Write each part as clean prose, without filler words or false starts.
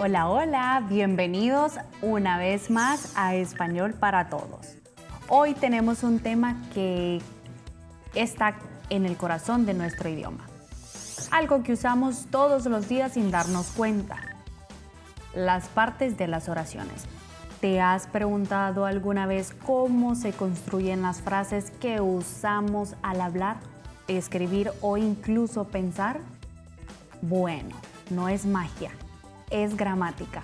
Hola, hola, bienvenidos una vez más a Español para Todos. Hoy tenemos un tema que está en el corazón de nuestro idioma. Algo que usamos todos los días sin darnos cuenta. Las partes de las oraciones. ¿Te has preguntado alguna vez cómo se construyen las frases que usamos al hablar, escribir o incluso pensar? Bueno, no es magia. Es gramática.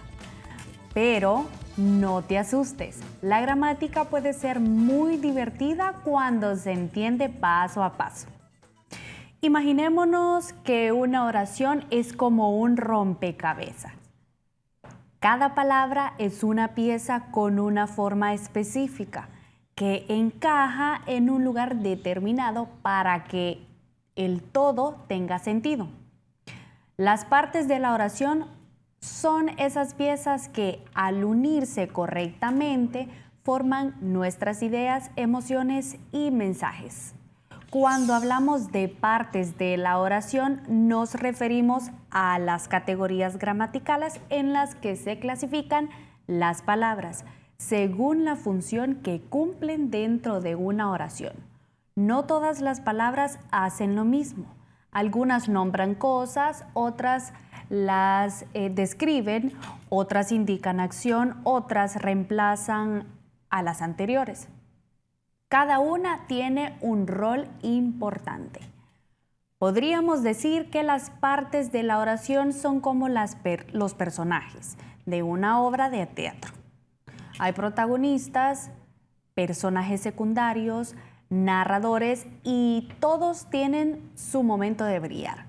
Pero no te asustes, la gramática puede ser muy divertida cuando se entiende paso a paso. Imaginémonos que una oración es como un rompecabezas. Cada palabra es una pieza con una forma específica que encaja en un lugar determinado para que el todo tenga sentido. Las partes de la oración son esas piezas que, al unirse correctamente, forman nuestras ideas, emociones y mensajes. Cuando hablamos de partes de la oración, nos referimos a las categorías gramaticales en las que se clasifican las palabras, según la función que cumplen dentro de una oración. No todas las palabras hacen lo mismo. Algunas nombran cosas, otras las describen, otras indican acción, otras reemplazan a las anteriores. Cada una tiene un rol importante. Podríamos decir que las partes de la oración son como los personajes de una obra de teatro. Hay protagonistas, personajes secundarios, narradores y todos tienen su momento de brillar.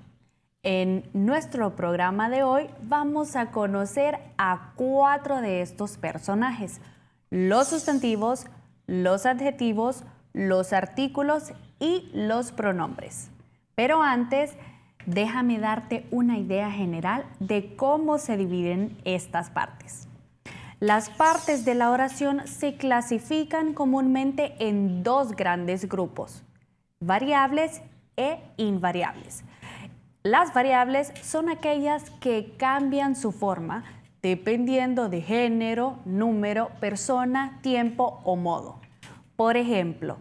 En nuestro programa de hoy vamos a conocer a 4 de estos personajes: los sustantivos, los adjetivos, los artículos y los pronombres. Pero antes, déjame darte una idea general de cómo se dividen estas partes. Las partes de la oración se clasifican comúnmente en 2 grandes grupos: variables e invariables. Las variables son aquellas que cambian su forma dependiendo de género, número, persona, tiempo o modo. Por ejemplo,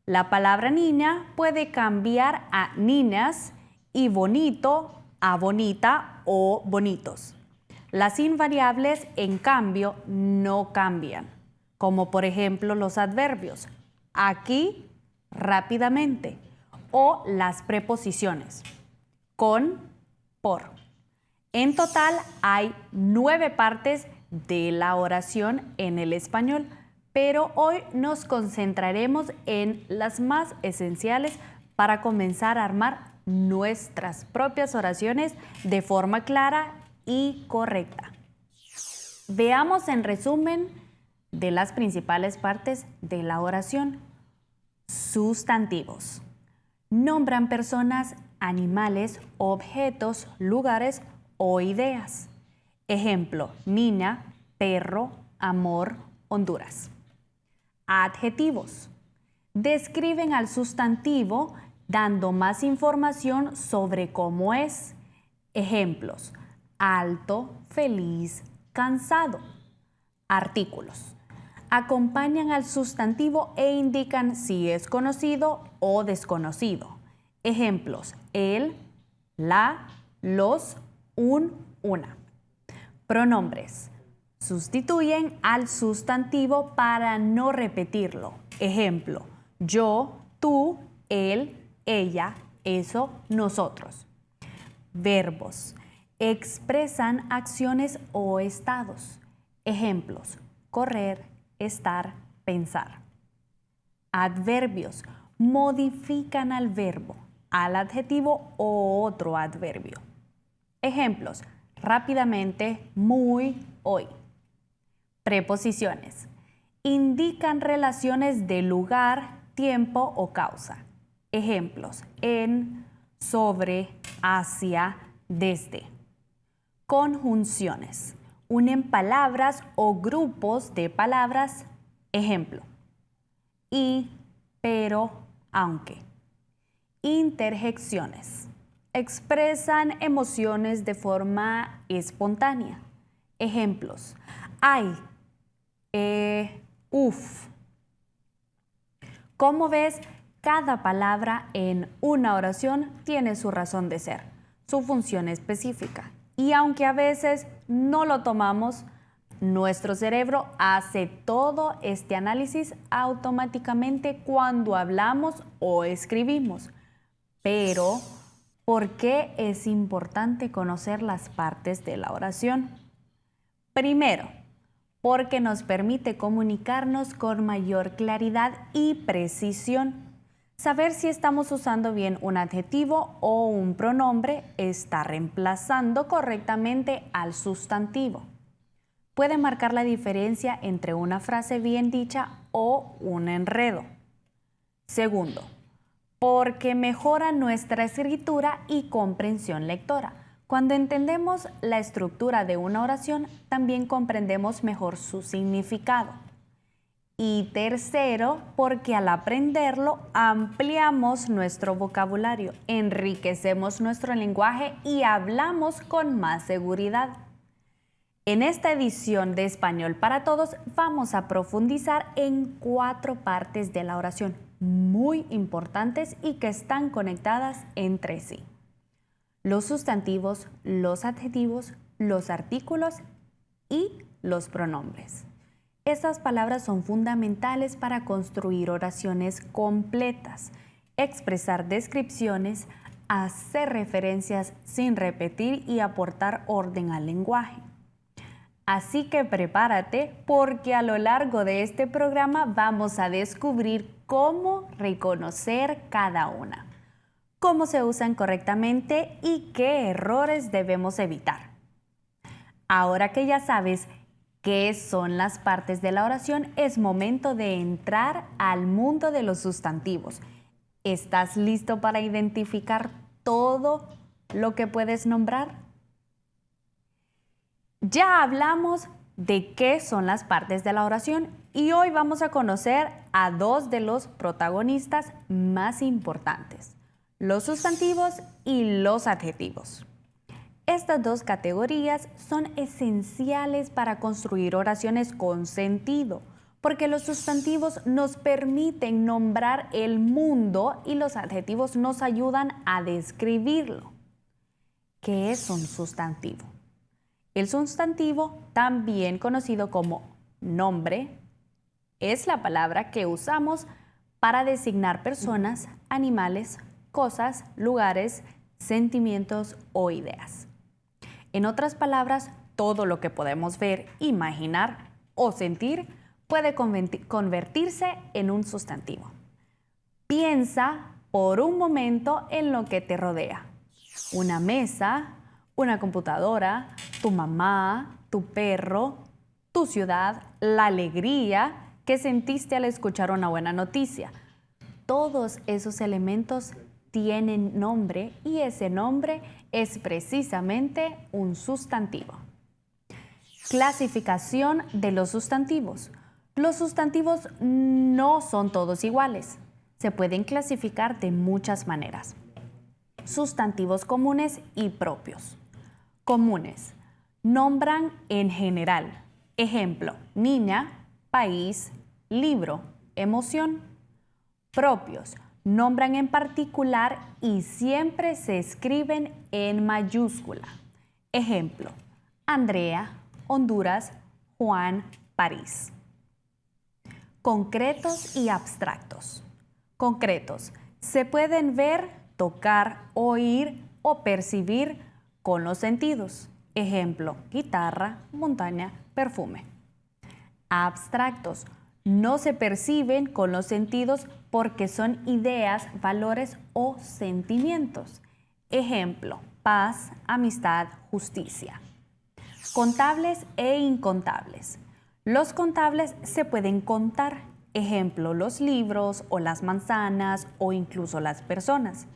la palabra niña puede cambiar a niñas y bonito a bonita o bonitos. Las invariables, en cambio, no cambian, como por ejemplo los adverbios: aquí, rápidamente, o las preposiciones: con, por. En total hay 9 partes de la oración en el español, pero hoy nos concentraremos en las más esenciales para comenzar a armar nuestras propias oraciones de forma clara y correcta. Veamos en resumen de las principales partes de la oración. Sustantivos. Nombran personas, animales, objetos, lugares o ideas. Ejemplo: niña, perro, amor, Honduras. Adjetivos. Describen al sustantivo dando más información sobre cómo es. Ejemplos: alto, feliz, cansado. Artículos. Acompañan al sustantivo e indican si es conocido o desconocido. Ejemplos: el, la, los, un, una. Pronombres. Sustituyen al sustantivo para no repetirlo. Ejemplo: yo, tú, él, ella, eso, nosotros. Verbos. Expresan acciones o estados. Ejemplos: correr, estar, pensar. Adverbios. Modifican al verbo, al adjetivo o otro adverbio. Ejemplos: rápidamente, muy, hoy. Preposiciones. Indican relaciones de lugar, tiempo o causa. Ejemplos: en, sobre, hacia, desde. Conjunciones. Unen palabras o grupos de palabras. Ejemplo: y, pero, aunque. Interjecciones. Expresan emociones de forma espontánea. Ejemplos: ay, uf. Como ves, cada palabra en una oración tiene su razón de ser, su función específica. Y aunque a veces no lo tomamos, nuestro cerebro hace todo este análisis automáticamente cuando hablamos o escribimos. Pero, ¿por qué es importante conocer las partes de la oración? Primero, porque nos permite comunicarnos con mayor claridad y precisión. Saber si estamos usando bien un adjetivo o un pronombre está reemplazando correctamente al sustantivo. Puede marcar la diferencia entre una frase bien dicha o un enredo. Segundo, porque mejora nuestra escritura y comprensión lectora. Cuando entendemos la estructura de una oración, también comprendemos mejor su significado. Y tercero, porque al aprenderlo ampliamos nuestro vocabulario, enriquecemos nuestro lenguaje y hablamos con más seguridad. En esta edición de Español para Todos vamos a profundizar en 4 partes de la oración muy importantes y que están conectadas entre sí: los sustantivos, los adjetivos, los artículos y los pronombres. Estas palabras son fundamentales para construir oraciones completas, expresar descripciones, hacer referencias sin repetir y aportar orden al lenguaje. Así que prepárate, porque a lo largo de este programa vamos a descubrir cómo reconocer cada una, cómo se usan correctamente y qué errores debemos evitar. Ahora que ya sabes qué son las partes de la oración, es momento de entrar al mundo de los sustantivos. ¿Estás listo para identificar todo lo que puedes nombrar? Ya hablamos de qué son las partes de la oración y hoy vamos a conocer a 2 de los protagonistas más importantes: los sustantivos y los adjetivos. Estas 2 categorías son esenciales para construir oraciones con sentido, porque los sustantivos nos permiten nombrar el mundo y los adjetivos nos ayudan a describirlo. ¿Qué es un sustantivo? El sustantivo, también conocido como nombre, es la palabra que usamos para designar personas, animales, cosas, lugares, sentimientos o ideas. En otras palabras, todo lo que podemos ver, imaginar o sentir puede convertirse en un sustantivo. Piensa por un momento en lo que te rodea: una mesa, una computadora, tu mamá, tu perro, tu ciudad, la alegría que sentiste al escuchar una buena noticia. Todos esos elementos tienen nombre y ese nombre es precisamente un sustantivo. Clasificación de los sustantivos. Los sustantivos no son todos iguales. Se pueden clasificar de muchas maneras. Sustantivos comunes y propios. Comunes: nombran en general. Ejemplo: niña, país, libro, emoción. Propios: nombran en particular y siempre se escriben en mayúscula. Ejemplo: Andrea, Honduras, Juan, París. Concretos y abstractos. Concretos: se pueden ver, tocar, oír o percibir con los sentidos. Ejemplo: guitarra, montaña, perfume. Abstractos: no se perciben con los sentidos porque son ideas, valores o sentimientos. Ejemplo: paz, amistad, justicia. Contables e incontables. Los contables se pueden contar Ejemplo, los libros o las manzanas o incluso las personas.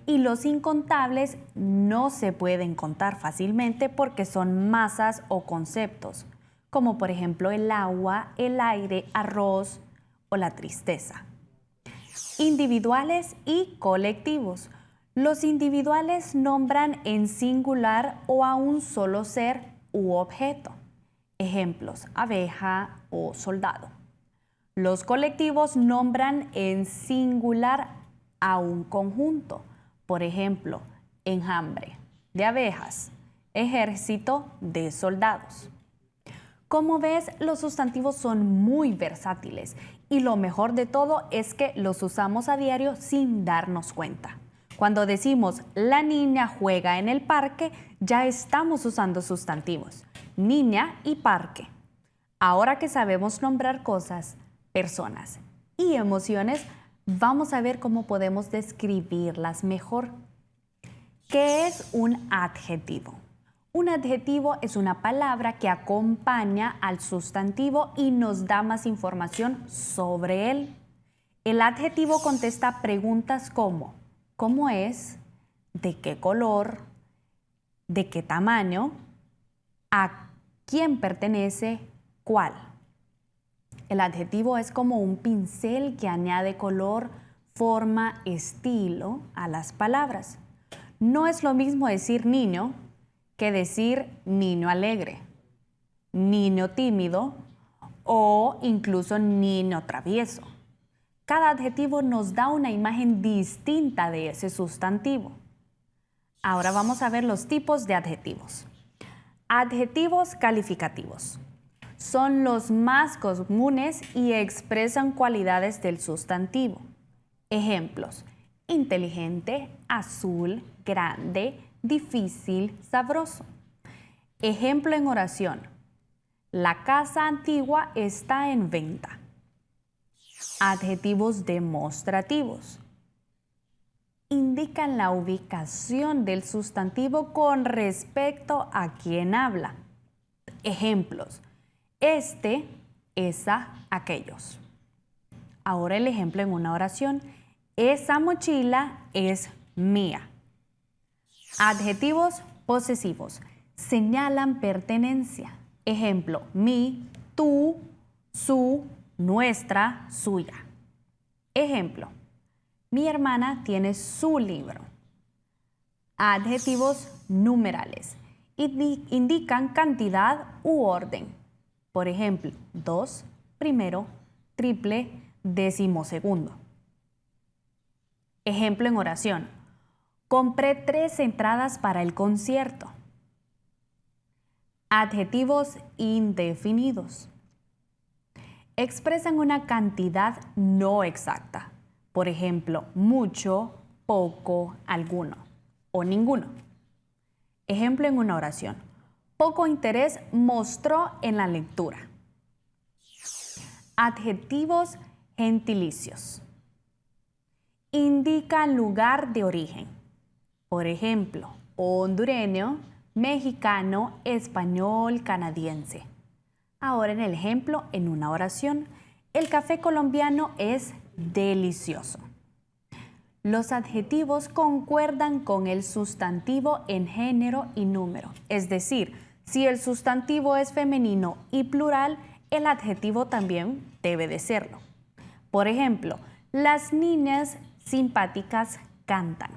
Y los incontables no se pueden contar fácilmente porque son masas o conceptos, como por ejemplo el agua, el aire, arroz o la tristeza. Individuales y colectivos. Los individuales nombran en singular o a un solo ser u objeto. Ejemplos, abeja o soldado. Los colectivos nombran en singular a un conjunto. Por ejemplo, enjambre de abejas, ejército de soldados. Como ves, los sustantivos son muy versátiles y lo mejor de todo es que los usamos a diario sin darnos cuenta. Cuando decimos la niña juega en el parque, ya estamos usando sustantivos, niña y parque. Ahora que sabemos nombrar cosas, personas y emociones, vamos a ver cómo podemos describirlas mejor. ¿Qué es un adjetivo? Un adjetivo es una palabra que acompaña al sustantivo y nos da más información sobre él. El adjetivo contesta preguntas como ¿cómo es? ¿De qué color? ¿De qué tamaño? ¿A quién pertenece? ¿Cuál? El adjetivo es como un pincel que añade color, forma, estilo a las palabras. No es lo mismo decir niño que decir niño alegre, niño tímido o incluso niño travieso. Cada adjetivo nos da una imagen distinta de ese sustantivo. Ahora vamos a ver los tipos de adjetivos. Adjetivos calificativos. Son los más comunes y expresan cualidades del sustantivo. Ejemplos: inteligente, azul, grande, difícil, sabroso. Ejemplo en oración: la casa antigua está en venta. Adjetivos demostrativos. Indican la ubicación del sustantivo con respecto a quien habla. Ejemplos: este, esa, aquellos. Ahora el ejemplo en una oración: esa mochila es mía. Adjetivos posesivos. Señalan pertenencia. Ejemplo: mi, tú, su, nuestra, suya. Ejemplo: mi hermana tiene su libro. Adjetivos numerales. Indican cantidad u orden. Por ejemplo, 2, primero, triple, decimosegundo. Ejemplo en oración: compré 3 entradas para el concierto. Adjetivos indefinidos. Expresan una cantidad no exacta. Por ejemplo, mucho, poco, alguno o ninguno. Ejemplo en una oración: poco interés mostró en la lectura. Adjetivos gentilicios. Indican lugar de origen. Por ejemplo, hondureño, mexicano, español, canadiense. Ahora en el ejemplo, en una oración: el café colombiano es delicioso. Los adjetivos concuerdan con el sustantivo en género y número. Es decir, si el sustantivo es femenino y plural, el adjetivo también debe de serlo. Por ejemplo, las niñas simpáticas cantan.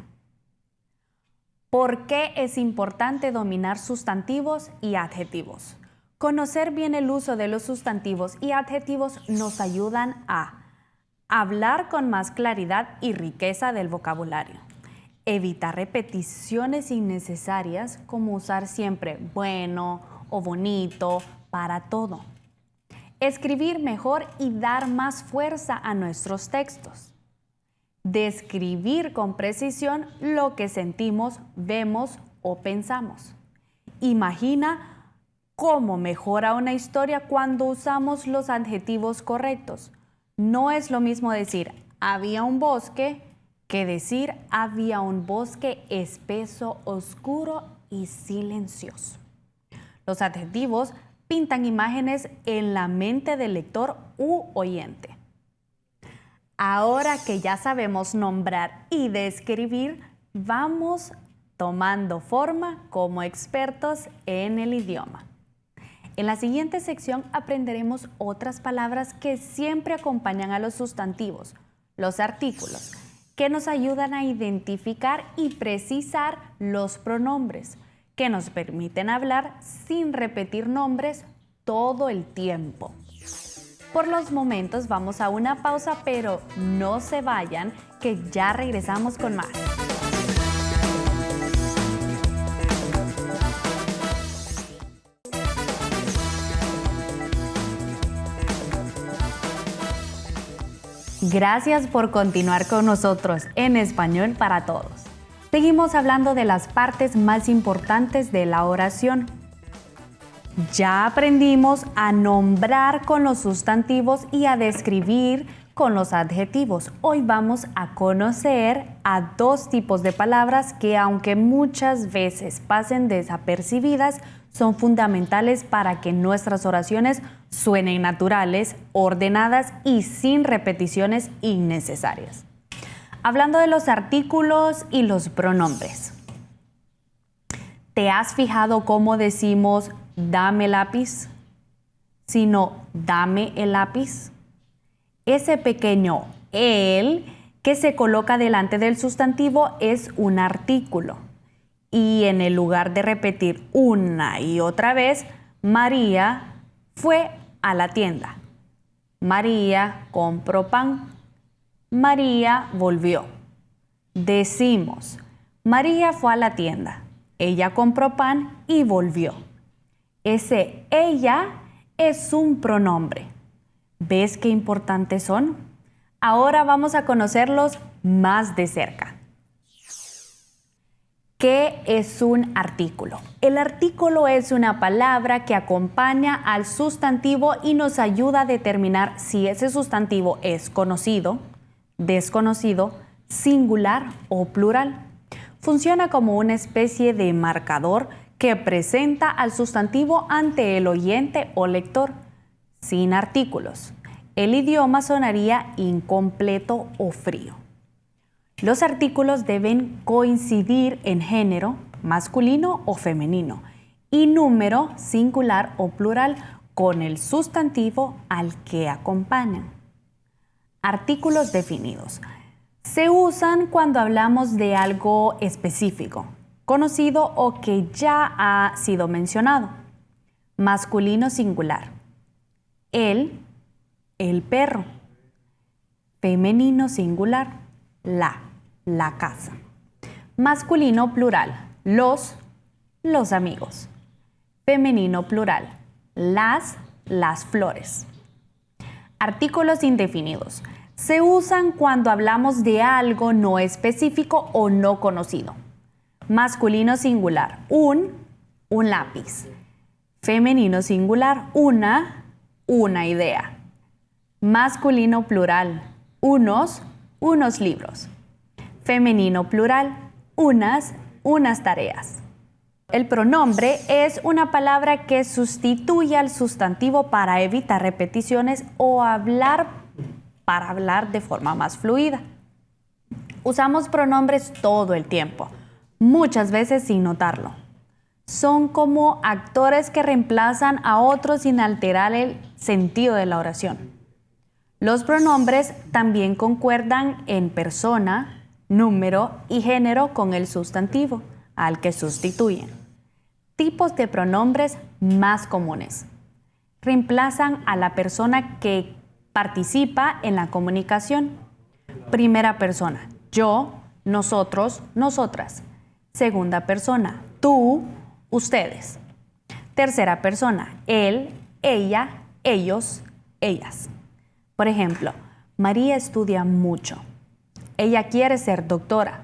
¿Por qué es importante dominar sustantivos y adjetivos? Conocer bien el uso de los sustantivos y adjetivos nos ayudan a hablar con más claridad y riqueza del vocabulario. Evitar repeticiones innecesarias como usar siempre bueno o bonito para todo. Escribir mejor y dar más fuerza a nuestros textos. Describir con precisión lo que sentimos, vemos o pensamos. Imagina cómo mejora una historia cuando usamos los adjetivos correctos. No es lo mismo decir había un bosque que decir había un bosque espeso, oscuro y silencioso. Los adjetivos pintan imágenes en la mente del lector u oyente. Ahora que ya sabemos nombrar y describir, vamos tomando forma como expertos en el idioma. En la siguiente sección aprenderemos otras palabras que siempre acompañan a los sustantivos, los artículos, que nos ayudan a identificar y precisar los pronombres, que nos permiten hablar sin repetir nombres todo el tiempo. Por los momentos vamos a una pausa, pero no se vayan, que ya regresamos con más. Gracias por continuar con nosotros en Español para Todos. Seguimos hablando de las partes más importantes de la oración. Ya aprendimos a nombrar con los sustantivos y a describir con los adjetivos. Hoy vamos a conocer a dos tipos de palabras que, aunque muchas veces pasen desapercibidas, son fundamentales para que nuestras oraciones suenen naturales, ordenadas y sin repeticiones innecesarias. Hablando de los artículos y los pronombres. ¿Te has fijado cómo decimos dame lápiz, sino dame el lápiz? Ese pequeño el que se coloca delante del sustantivo es un artículo. Y en el lugar de repetir una y otra vez, María fue a la tienda. María compró pan. María volvió. Decimos, María fue a la tienda. Ella compró pan y volvió. Ese ella es un pronombre. ¿Ves qué importantes son? Ahora vamos a conocerlos más de cerca. ¿Qué es un artículo? El artículo es una palabra que acompaña al sustantivo y nos ayuda a determinar si ese sustantivo es conocido, desconocido, singular o plural. Funciona como una especie de marcador que presenta al sustantivo ante el oyente o lector. Sin artículos, el idioma sonaría incompleto o frío. Los artículos deben coincidir en género, masculino o femenino, y número, singular o plural, con el sustantivo al que acompañan. Artículos definidos. Se usan cuando hablamos de algo específico, conocido o que ya ha sido mencionado. Masculino singular. El perro. Femenino singular. La casa. Masculino plural, los amigos. Femenino plural, las flores. Artículos indefinidos. Se usan cuando hablamos de algo no específico o no conocido. Masculino singular, un lápiz. Femenino singular, una idea. Masculino plural, unos libros. Femenino plural, unas tareas. El pronombre es una palabra que sustituye al sustantivo para evitar repeticiones o para hablar de forma más fluida. Usamos pronombres todo el tiempo, muchas veces sin notarlo. Son como actores que reemplazan a otros sin alterar el sentido de la oración. Los pronombres también concuerdan en persona, número y género con el sustantivo al que sustituyen. Tipos de pronombres más comunes. Reemplazan a la persona que participa en la comunicación. Primera persona, yo, nosotros, nosotras. Segunda persona, tú, ustedes. Tercera persona, él, ella, ellos, ellas. Por ejemplo, María estudia mucho. Ella quiere ser doctora.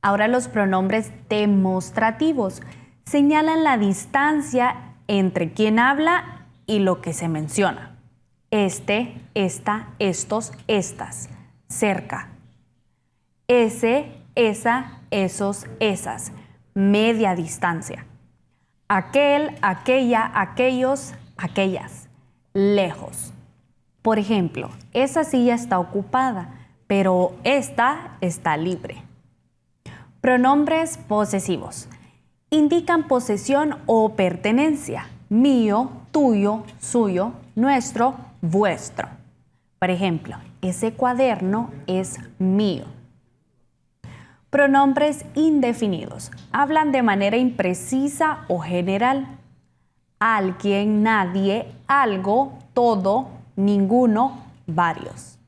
Ahora los pronombres demostrativos señalan la distancia entre quien habla y lo que se menciona. Este, esta, estos, estas. Cerca. Ese, esa, esos, esas. Media distancia. Aquel, aquella, aquellos, aquellas. Lejos. Por ejemplo, esa silla está ocupada, pero esta está libre. Pronombres posesivos. Indican posesión o pertenencia. Mío, tuyo, suyo, nuestro, vuestro. Por ejemplo, ese cuaderno es mío. Pronombres indefinidos. Hablan de manera imprecisa o general. Alguien, nadie, algo, todo, ninguno, varios.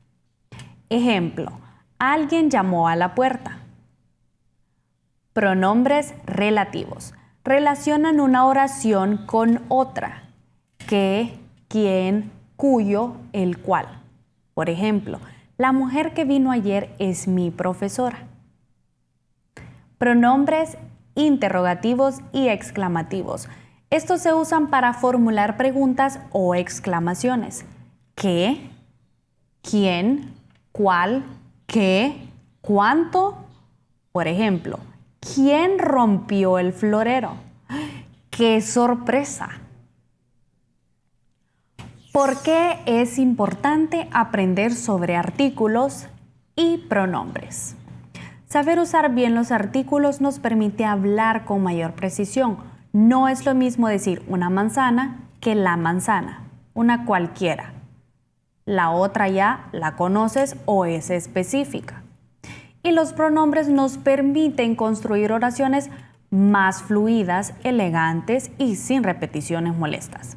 Ejemplo, alguien llamó a la puerta. Pronombres relativos. Relacionan una oración con otra. Que, quién, cuyo, el cual. Por ejemplo, la mujer que vino ayer es mi profesora. Pronombres interrogativos y exclamativos. Estos se usan para formular preguntas o exclamaciones. ¿Qué? ¿Quién? ¿Cuál? ¿Qué? ¿Cuánto? Por ejemplo, ¿quién rompió el florero? ¡Qué sorpresa! ¿Por qué es importante aprender sobre artículos y pronombres? Saber usar bien los artículos nos permite hablar con mayor precisión. No es lo mismo decir una manzana que la manzana, una cualquiera. La otra ya la conoces o es específica. Y los pronombres nos permiten construir oraciones más fluidas, elegantes y sin repeticiones molestas.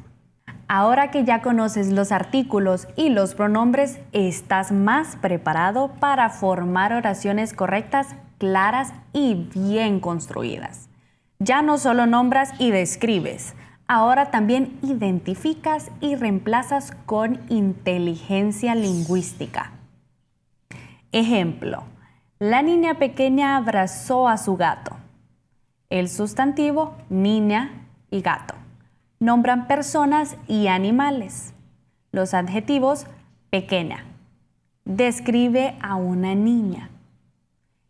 Ahora que ya conoces los artículos y los pronombres, estás más preparado para formar oraciones correctas, claras y bien construidas. Ya no solo nombras y describes, ahora también identificas y reemplazas con inteligencia lingüística. Ejemplo, la niña pequeña abrazó a su gato. El sustantivo, niña y gato. Nombran personas y animales. Los adjetivos, pequeña. Describe a una niña.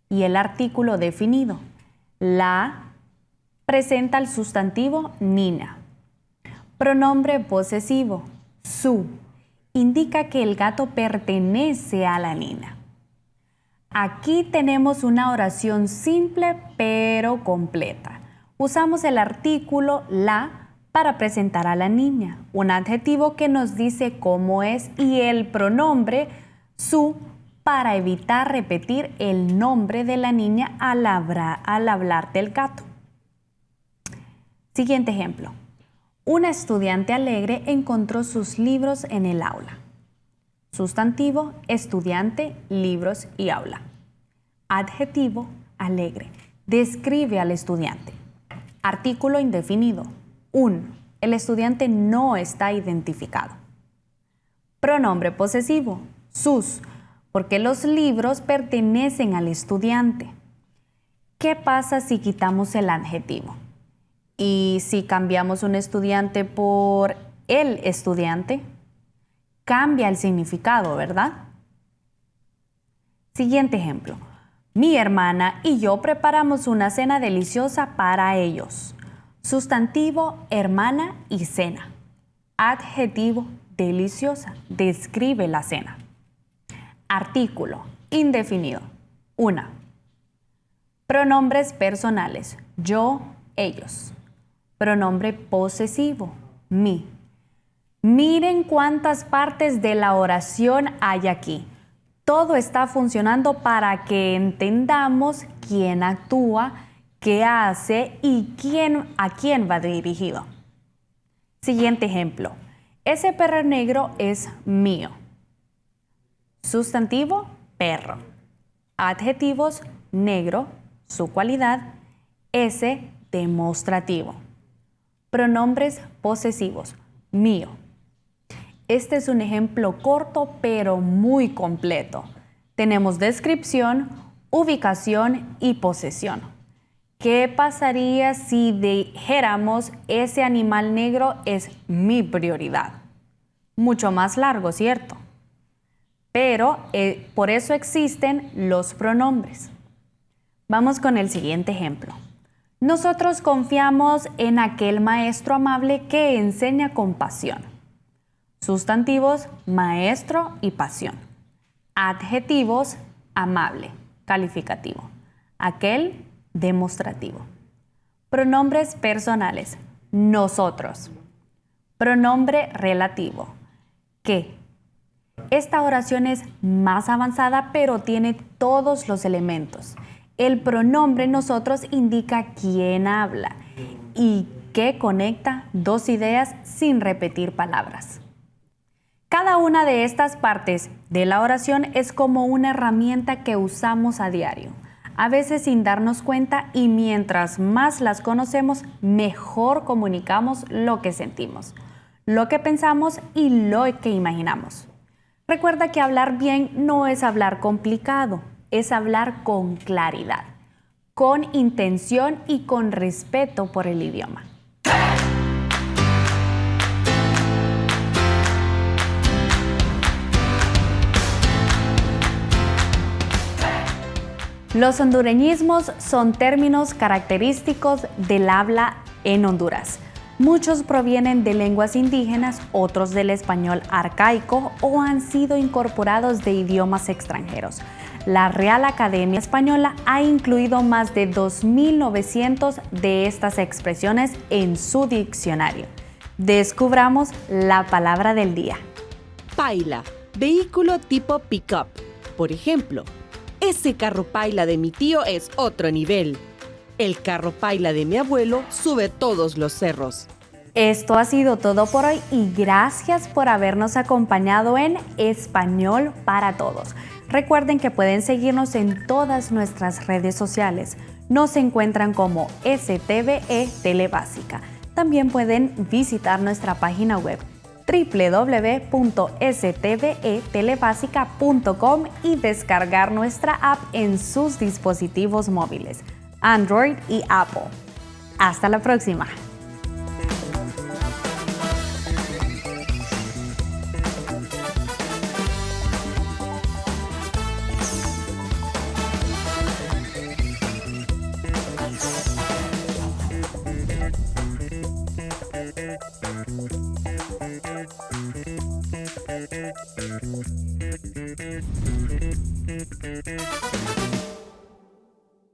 Y el artículo definido, la, presenta el sustantivo niña. Pronombre posesivo, su, indica que el gato pertenece a la niña. Aquí tenemos una oración simple pero completa. Usamos el artículo la para presentar a la niña, un adjetivo que nos dice cómo es y el pronombre su para evitar repetir el nombre de la niña al hablar del gato. Siguiente ejemplo. Una estudiante alegre encontró sus libros en el aula. Sustantivo, estudiante, libros y aula. Adjetivo, alegre. Describe al estudiante. Artículo indefinido. El estudiante no está identificado. Pronombre posesivo, sus, porque los libros pertenecen al estudiante. ¿Qué pasa si quitamos el adjetivo? Y si cambiamos un estudiante por el estudiante, cambia el significado, ¿verdad? Siguiente ejemplo. Mi hermana y yo preparamos una cena deliciosa para ellos. Sustantivo, hermana y cena. Adjetivo, deliciosa. Describe la cena. Artículo, indefinido. Una. Pronombres personales. Yo, ellos. Pronombre posesivo. Mi. Miren cuántas partes de la oración hay aquí. Todo está funcionando para que entendamos quién actúa, qué hace y a quién va dirigido. Siguiente ejemplo. Ese perro negro es mío. Sustantivo, perro. Adjetivos, negro, su cualidad. Ese, demostrativo. Pronombres posesivos, mío. Este es un ejemplo corto pero muy completo. Tenemos descripción, ubicación y posesión. ¿Qué pasaría si dijéramos ese animal negro es mi prioridad? Mucho más largo, ¿cierto? Pero por eso existen los pronombres. Vamos con el siguiente ejemplo. Nosotros confiamos en aquel maestro amable que enseña con pasión. Sustantivos, maestro y pasión. Adjetivos, amable, calificativo. Aquel, demostrativo. Pronombres personales, nosotros. Pronombre relativo, que. Esta oración es más avanzada, pero tiene todos los elementos. El pronombre nosotros indica quién habla y que conecta dos ideas sin repetir palabras. Cada una de estas partes de la oración es como una herramienta que usamos a diario, a veces sin darnos cuenta, y mientras más las conocemos, mejor comunicamos lo que sentimos, lo que pensamos y lo que imaginamos. Recuerda que hablar bien no es hablar complicado, es hablar con claridad, con intención y con respeto por el idioma. Los hondureñismos son términos característicos del habla en Honduras. Muchos provienen de lenguas indígenas, otros del español arcaico o han sido incorporados de idiomas extranjeros. La Real Academia Española ha incluido más de 2.900 de estas expresiones en su diccionario. Descubramos la palabra del día. Paila, vehículo tipo pick-up. Por ejemplo, ese carro paila de mi tío es otro nivel. El carro paila de mi abuelo sube todos los cerros. Esto ha sido todo por hoy y gracias por habernos acompañado en Español para Todos. Recuerden que pueden seguirnos en todas nuestras redes sociales. Nos encuentran como STVE Telebásica. También pueden visitar nuestra página web www.stvetelebasica.com y descargar nuestra app en sus dispositivos móviles, Android y Apple. Hasta la próxima.